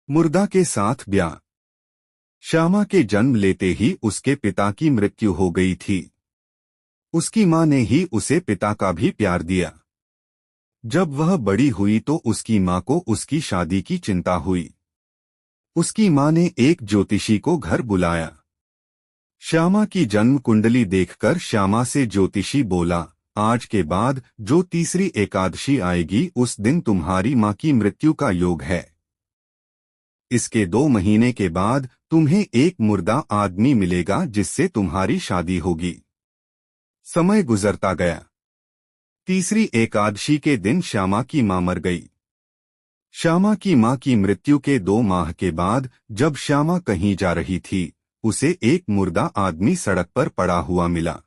मुर्दा के साथ ब्याह। श्यामा के जन्म लेते ही उसके पिता की मृत्यु हो गई थी। उसकी मां ने ही उसे पिता का भी प्यार दिया। जब वह बड़ी हुई तो उसकी मां को उसकी शादी की चिंता हुई। उसकी मां ने एक ज्योतिषी को घर बुलाया। श्यामा की जन्म कुंडली देखकर श्यामा से ज्योतिषी बोला, आज के बाद जो तीसरी एकादशी आएगी उस दिन तुम्हारी मां की मृत्यु का योग है। इसके 2 महीने के बाद तुम्हें एक मुर्दा आदमी मिलेगा जिससे तुम्हारी शादी होगी। समय गुजरता गया। तीसरी एकादशी के दिन श्यामा की मां मर गई। श्यामा की मां की मृत्यु के 2 माह के बाद जब श्यामा कहीं जा रही थी, उसे एक मुर्दा आदमी सड़क पर पड़ा हुआ मिला।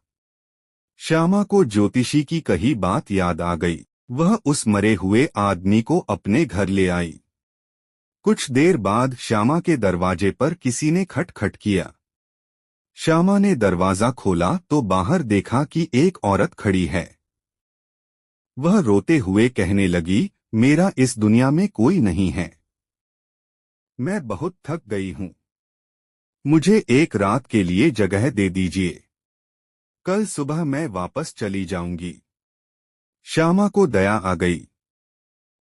श्यामा को ज्योतिषी की कही बात याद आ गई। वह उस मरे हुए आदमी को अपने घर ले आई। कुछ देर बाद श्यामा के दरवाजे पर किसी ने खटखट किया। श्यामा ने दरवाजा खोला तो बाहर देखा कि एक औरत खड़ी है। वह रोते हुए कहने लगी, मेरा इस दुनिया में कोई नहीं है। मैं बहुत थक गई हूं। मुझे एक रात के लिए जगह दे दीजिए। कल सुबह मैं वापस चली जाऊंगी। श्यामा को दया आ गई।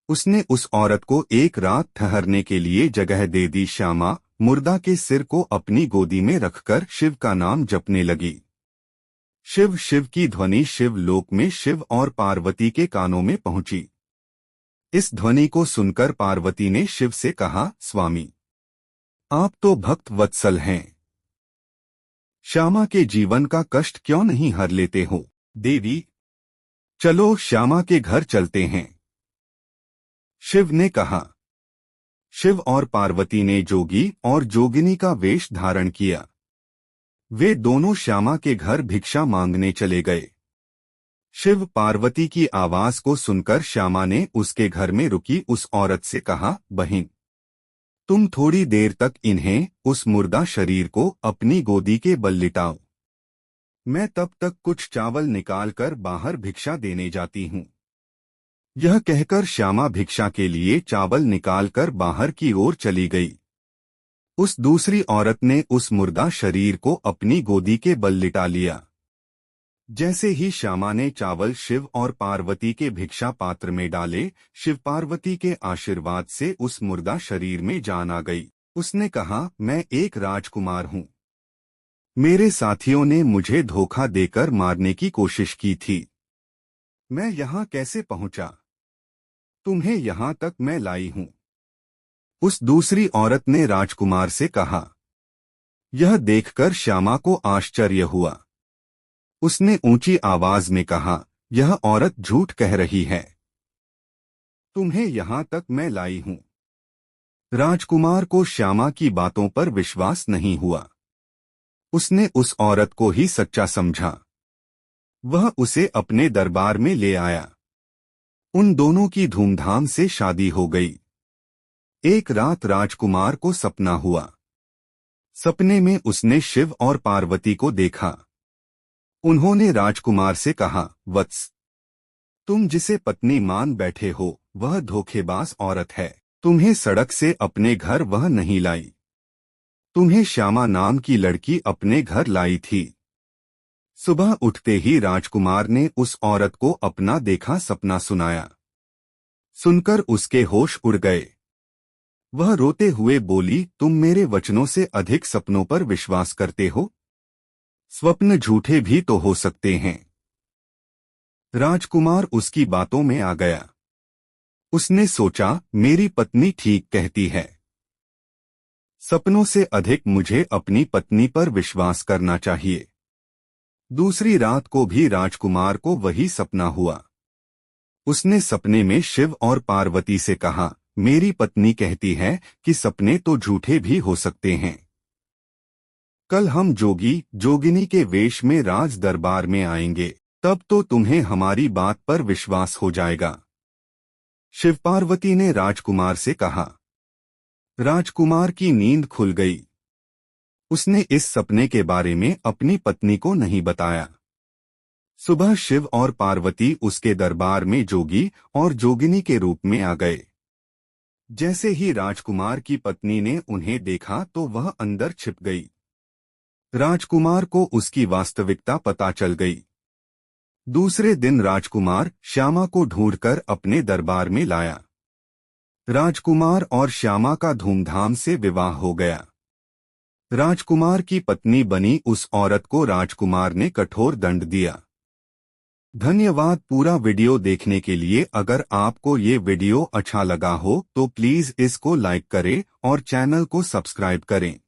उसने उस औरत को एक रात ठहरने के लिए जगह दे दी। श्यामा मुर्दा के सिर को अपनी गोदी में रखकर शिव का नाम जपने लगी। शिव शिव की ध्वनि शिवलोक में शिव और पार्वती के कानों में पहुंची। इस ध्वनि को सुनकर पार्वती ने शिव से कहा, स्वामी, आप तो भक्त वत्सल हैं। श्यामा के जीवन का कष्ट क्यों नहीं हर लेते हो? देवी, चलो श्यामा के घर चलते हैं। शिव ने कहा। शिव और पार्वती ने जोगी और जोगिनी का वेश धारण किया। वे दोनों श्यामा के घर भिक्षा मांगने चले गए। शिव पार्वती की आवाज को सुनकर श्यामा ने उसके घर में रुकी उस औरत से कहा, बहन, तुम थोड़ी देर तक इन्हें, उस मुर्दा शरीर को अपनी गोदी के बल लिटाओ। मैं तब तक कुछ चावल निकालकर बाहर भिक्षा देने जाती हूँ। यह कहकर श्यामा भिक्षा के लिए चावल निकालकर बाहर की ओर चली गई। उस दूसरी औरत ने उस मुर्दा शरीर को अपनी गोदी के बल लिटा लिया। जैसे ही श्यामा ने चावल शिव और पार्वती के भिक्षा पात्र में डाले, शिव पार्वती के आशीर्वाद से उस मुर्दा शरीर में जान आ गई। उसने कहा, मैं एक राजकुमार हूँ। मेरे साथियों ने मुझे धोखा देकर मारने की कोशिश की थी। मैं यहाँ कैसे पहुंचा? तुम्हें यहाँ तक मैं लाई हूँ। उस दूसरी औरत ने राजकुमार से कहा। यह देखकर श्यामा को आश्चर्य हुआ। उसने ऊंची आवाज में कहा, यह औरत झूठ कह रही है। तुम्हें यहाँ तक मैं लाई हूँ। राजकुमार को श्यामा की बातों पर विश्वास नहीं हुआ। उसने उस औरत को ही सच्चा समझा। वह उसे अपने दरबार में ले आया। उन दोनों की धूमधाम से शादी हो गई। एक रात राजकुमार को सपना हुआ। सपने में उसने शिव और पार्वती को देखा। उन्होंने राजकुमार से कहा, वत्स, तुम जिसे पत्नी मान बैठे हो वह धोखेबाज औरत है। तुम्हें सड़क से अपने घर वह नहीं लाई। तुम्हें श्यामा नाम की लड़की अपने घर लाई थी। सुबह उठते ही राजकुमार ने उस औरत को अपना देखा सपना सुनाया। सुनकर उसके होश उड़ गए। वह रोते हुए बोली, तुम मेरे वचनों से अधिक सपनों पर विश्वास करते हो? स्वप्न झूठे भी तो हो सकते हैं। राजकुमार उसकी बातों में आ गया। उसने सोचा, मेरी पत्नी ठीक कहती है। सपनों से अधिक मुझे अपनी पत्नी पर विश्वास करना चाहिए। दूसरी रात को भी राजकुमार को वही सपना हुआ। उसने सपने में शिव और पार्वती से कहा, मेरी पत्नी कहती है कि सपने तो झूठे भी हो सकते हैं। कल हम जोगी जोगिनी के वेश में राज दरबार में आएंगे, तब तो तुम्हें हमारी बात पर विश्वास हो जाएगा। शिव पार्वती ने राजकुमार से कहा। राजकुमार की नींद खुल गई। उसने इस सपने के बारे में अपनी पत्नी को नहीं बताया। सुबह शिव और पार्वती उसके दरबार में जोगी और जोगिनी के रूप में आ गए। जैसे ही राजकुमार की पत्नी ने उन्हें देखा तो वह अंदर छिप गई। राजकुमार को उसकी वास्तविकता पता चल गई। दूसरे दिन राजकुमार श्यामा को ढूंढकर अपने दरबार में लाया। राजकुमार और श्यामा का धूमधाम से विवाह हो गया। राजकुमार की पत्नी बनी उस औरत को राजकुमार ने कठोर दंड दिया। धन्यवाद पूरा वीडियो देखने के लिए। अगर आपको ये वीडियो अच्छा लगा हो तो प्लीज इसको लाइक करें और चैनल को सब्सक्राइब करें।